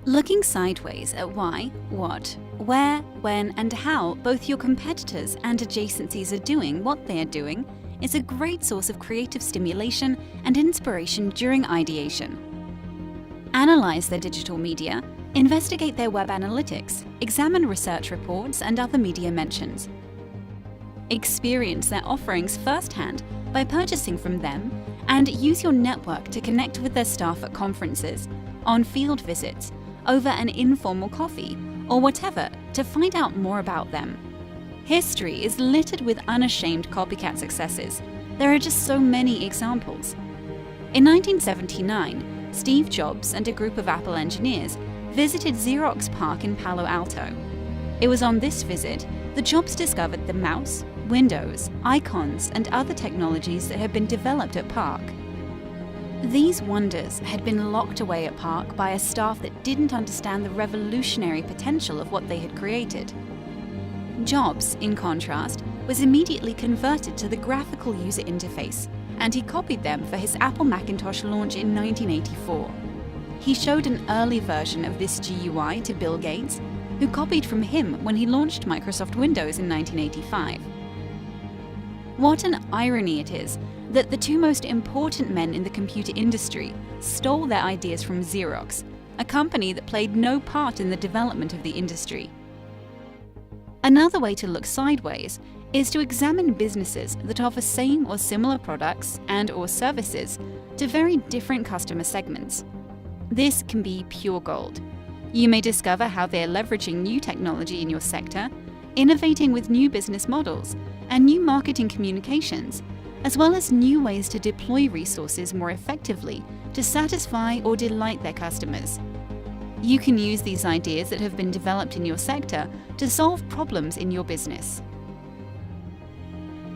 Looking sideways at why, what, where, when, and how both your competitors and adjacencies are doing what they are doing is a great source of creative stimulation and inspiration during ideation. Analyze their digital media, investigate their web analytics, examine research reports and other media mentions. Experience their offerings firsthand by purchasing from them, and use your network to connect with their staff at conferences, on field visits, over an informal coffee, or whatever to find out more about them. History is littered with unashamed copycat successes. There are just so many examples. In 1979, Steve Jobs and a group of Apple engineers visited Xerox PARC in Palo Alto. It was on this visit that Jobs discovered the mouse, Windows, icons, and other technologies that had been developed at PARC. These wonders had been locked away at PARC by a staff that didn't understand the revolutionary potential of what they had created. Jobs, in contrast, was immediately converted to the graphical user interface, and he copied them for his Apple Macintosh launch in 1984. He showed an early version of this GUI to Bill Gates, who copied from him when he launched Microsoft Windows in 1985. What an irony it is that the two most important men in the computer industry stole their ideas from Xerox, a company that played no part in the development of the industry. Another way to look sideways is to examine businesses that offer same or similar products and/or services to very different customer segments. This can be pure gold. You may discover how they are leveraging new technology in your sector, innovating with new business models and new marketing communications, as well as new ways to deploy resources more effectively to satisfy or delight their customers. You can use these ideas that have been developed in your sector to solve problems in your business.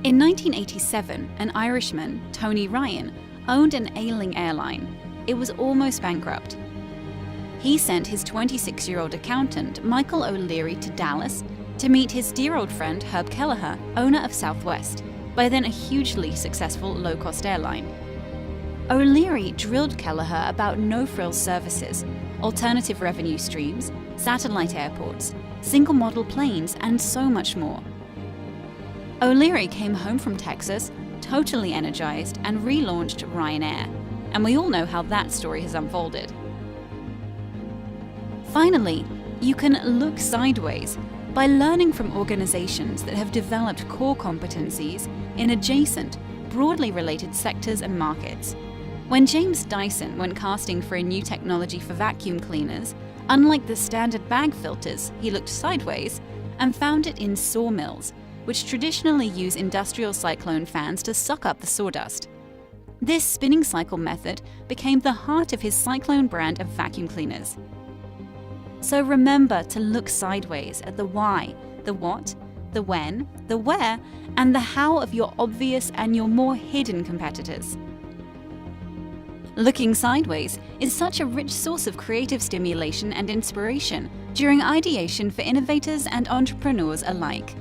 In 1987, an Irishman, Tony Ryan, owned an ailing airline. It was almost bankrupt. He sent his 26-year-old accountant, Michael O'Leary, to Dallas to meet his dear old friend Herb Kelleher, owner of Southwest, by then a hugely successful low-cost airline. O'Leary drilled Kelleher about no-frills services, alternative revenue streams, satellite airports, single-model planes, and so much more. O'Leary came home from Texas, totally energized, and relaunched Ryanair, and we all know how that story has unfolded. Finally, you can look sideways by learning from organizations that have developed core competencies in adjacent, broadly related sectors and markets. When James Dyson went casting for a new technology for vacuum cleaners, unlike the standard bag filters, he looked sideways and found it in sawmills, which traditionally use industrial cyclone fans to suck up the sawdust. This spinning cycle method became the heart of his Cyclone brand of vacuum cleaners. So remember to look sideways at the why, the what, the when, the where, and the how of your obvious and your more hidden competitors. Looking sideways is such a rich source of creative stimulation and inspiration during ideation for innovators and entrepreneurs alike.